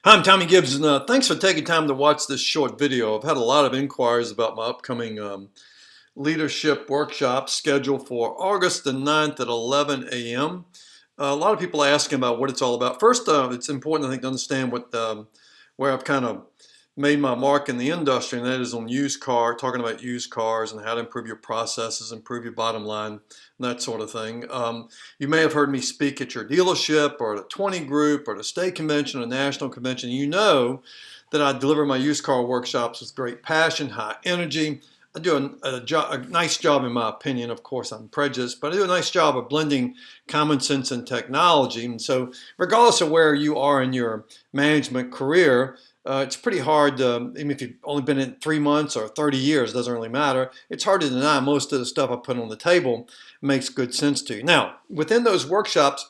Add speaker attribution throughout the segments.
Speaker 1: Hi, I'm Tommy Gibbs, and thanks for taking time to watch this short video. I've had a lot of inquiries about my upcoming leadership workshop scheduled for August the 9th at 11 a.m. A lot of people are asking about what it's all about. First, it's important, I think, to understand where I've kind of made my mark in the industry, and that is on talking about used cars and how to improve your processes, improve your bottom line, and that sort of thing. You may have heard me speak at your dealership or at a 20 group or at a state convention or national convention. You know that I deliver my used car workshops with great passion, high energy. I do a nice job, in my opinion. Of course, I'm prejudiced, but I do a nice job of blending common sense and technology. And so, regardless of where you are in your management career, it's pretty hard, even if you've only been in 3 months or 30 years, doesn't really matter. It's hard to deny most of the stuff I put on the table makes good sense to you. Now, within those workshops,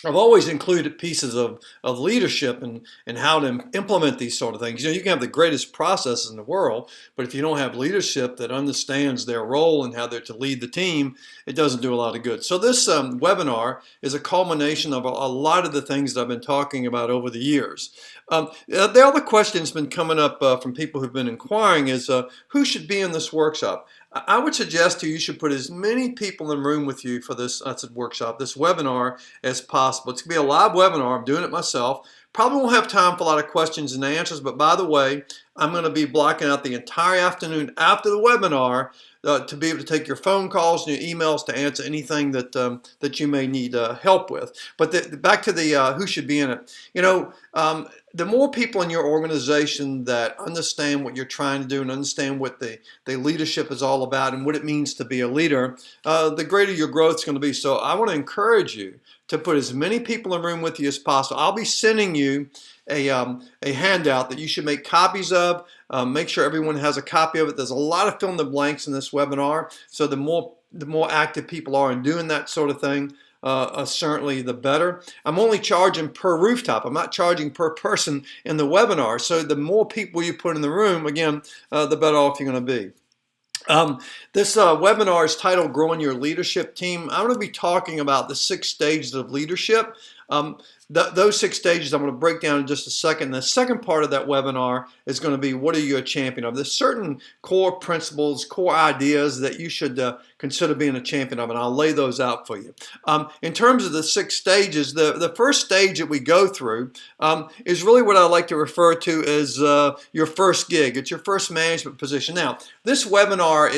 Speaker 1: I've always included pieces of leadership and how to implement these sort of things. You know, you can have the greatest processes in the world, but if you don't have leadership that understands their role and how they're to lead the team, it doesn't do a lot of good. So this webinar is a culmination of a lot of the things that I've been talking about over the years. The other question that's been coming up from people who've been inquiring is who should be in this workshop? I would suggest to you should put as many people in the room with you for this workshop, this webinar, as possible. It's going to be a live webinar. I'm doing it myself. Probably won't have time for a lot of questions and answers, but by the way, I'm going to be blocking out the entire afternoon after the webinar to be able to take your phone calls and your emails to answer anything that you may need help with. But back to the who should be in it. You know, the more people in your organization that understand what you're trying to do and understand what the leadership is all about and what it means to be a leader, the greater your growth is going to be. So I want to encourage you to put as many people in the room with you as possible. I'll be sending you a handout that you should make copies of. Make sure everyone has a copy of it. There's a lot of fill in the blanks in this webinar, so the more active people are in doing that sort of thing, certainly the better. I'm only charging per rooftop. I'm not charging per person in the webinar. So the more people you put in the room, again, the better off you're going to be. This webinar is titled Growing Your Leadership Team. I'm going to be talking about the 6 stages of leadership. Those 6 stages I'm going to break down in just a second. The second part of that webinar is going to be, what are you a champion of? There's certain core principles, core ideas that you should consider being a champion of, and I'll lay those out for you. In terms of the 6 stages, the first stage that we go through is really what I like to refer to as your first gig. It's your first management position. Now, this webinar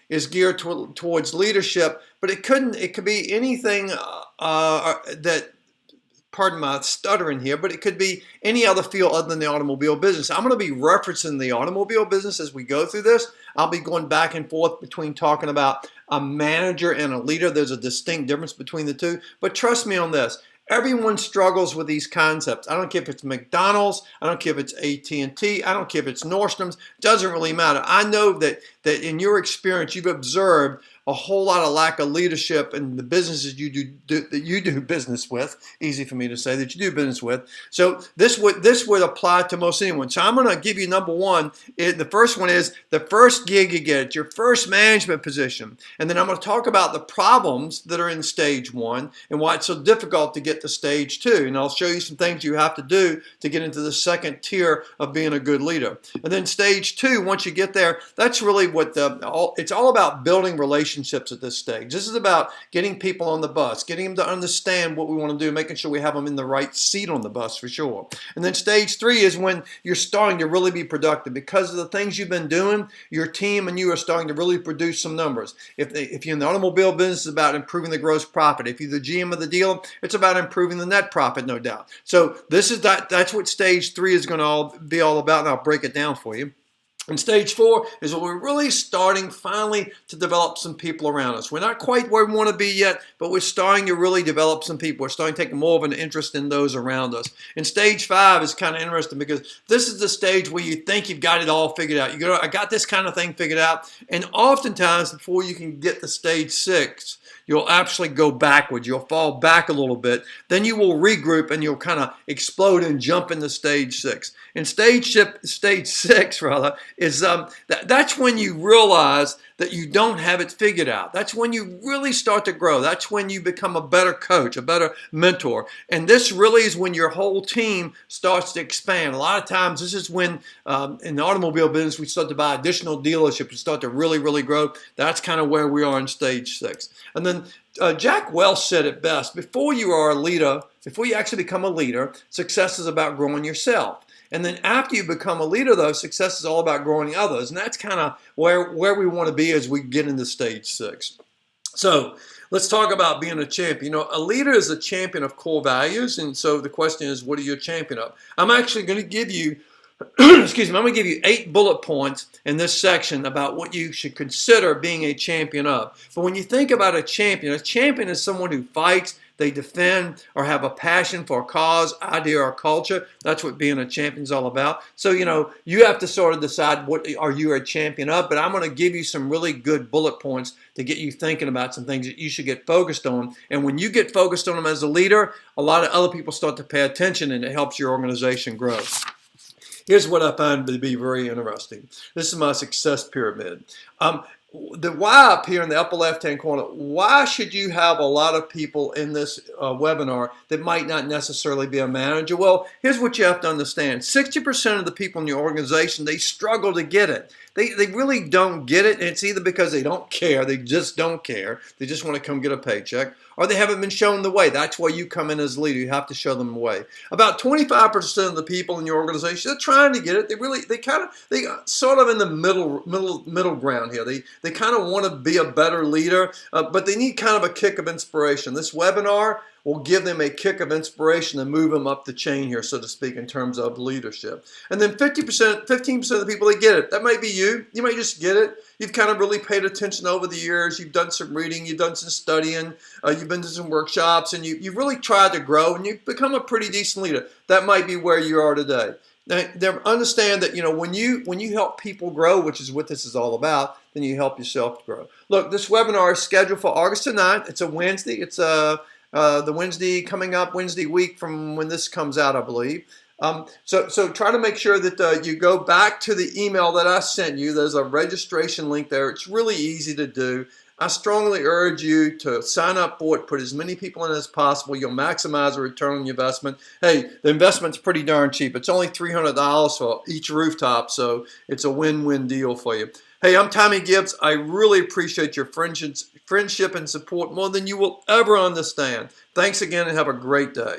Speaker 1: is geared towards leadership, but it could be anything pardon my stuttering here, but it could be any other field other than the automobile business. I'm going to be referencing the automobile business as we go through this. I'll be going back and forth between talking about a manager and a leader. There's a distinct difference between the two, but trust me on this. Everyone struggles with these concepts. I don't care if it's McDonald's, I don't care if it's AT&T, I don't care if it's Nordstrom's, doesn't really matter. I know that in your experience, you've observed a whole lot of lack of leadership in the businesses that you do business with. Easy for me to say, that you do business with. So this would apply to most anyone. So I'm going to give you number one. The first one is the first gig you get, your first management position. And then I'm going to talk about the problems that are in stage 1 and why it's so difficult to get to stage 2. And I'll show you some things you have to do to get into the second tier of being a good leader. And then stage 2, once you get there, that's really what it's all about, building relationships at this stage. This is about getting people on the bus, getting them to understand what we want to do, making sure we have them in the right seat on the bus for sure. And then stage 3 is when you're starting to really be productive. Because of the things you've been doing, your team and you are starting to really produce some numbers. If you're in the automobile business, it's about improving the gross profit. If you're the GM of the deal, it's about improving the net profit, no doubt. So that's what stage 3 is going to be all about, and I'll break it down for you. And stage 4 is when we're really starting finally to develop some people around us. We're not quite where we want to be yet, but we're starting to really develop some people. We're starting to take more of an interest in those around us. And stage 5 is kind of interesting because this is the stage where you think you've got it all figured out. I got this kind of thing figured out. And oftentimes before you can get to stage 6, You'll actually go backwards. You'll fall back a little bit. Then you will regroup and you'll kind of explode and jump into stage 6. And stage 6 rather is that's when you realize that you don't have it figured out. That's when you really start to grow. That's when you become a better coach, a better mentor. And this really is when your whole team starts to expand. A lot of times this is when in the automobile business we start to buy additional dealerships and start to really, really grow. That's kind of where we are in stage 6. And then Jack Welsh said it best. Before you are a leader, before you actually become a leader, success is about growing yourself. And then after you become a leader, though, success is all about growing others. And that's kind of where we want to be as we get into stage 6. So let's talk about being a champion. You know, a leader is a champion of core values. And so the question is, what are you a champion of? I'm actually going to give you, excuse me, I'm going to give you 8 bullet points in this section about what you should consider being a champion of. But when you think about a champion is someone who fights, they defend, or have a passion for a cause, idea, or culture. That's what being a champion is all about. So, you know, you have to sort of decide what are you a champion of, but I'm going to give you some really good bullet points to get you thinking about some things that you should get focused on. And when you get focused on them as a leader, a lot of other people start to pay attention, and it helps your organization grow. Here's what I find to be very interesting. This is my success pyramid. The why up here in the upper left-hand corner, why should you have a lot of people in this webinar that might not necessarily be a manager? Well, here's what you have to understand. 60% of the people in your organization, they struggle to get it. They really don't get it, and it's either because they don't care, they just don't care, they just want to come get a paycheck, or they haven't been shown the way. That's why you come in as a leader. You have to show them the way. About 25% of the people in your organization, they're trying to get it. They sort of in the middle ground here. They kind of want to be a better leader, but they need kind of a kick of inspiration. This webinar will give them a kick of inspiration and move them up the chain here, so to speak, in terms of leadership. And then 15% of the people, they get it. That might be you. You might just get it. You've kind of really paid attention over the years. You've done some reading. You've done some studying. You've been to some workshops, and you've really tried to grow, and you've become a pretty decent leader. That might be where you are today. Now, understand that, you know, when you help people grow, which is what this is all about, then you help yourself grow. Look, this webinar is scheduled for August the 9th. It's a Wednesday. It's the Wednesday coming up, Wednesday week from when this comes out, I believe. So try to make sure that you go back to the email that I sent you. There's a registration link there. It's really easy to do. I strongly urge you to sign up for it, put as many people in as possible. You'll maximize the return on your investment. Hey, the investment's pretty darn cheap. It's only $300 for each rooftop, so it's a win-win deal for you. Hey, I'm Tommy Gibbs. I really appreciate your friendship and support more than you will ever understand. Thanks again, and have a great day.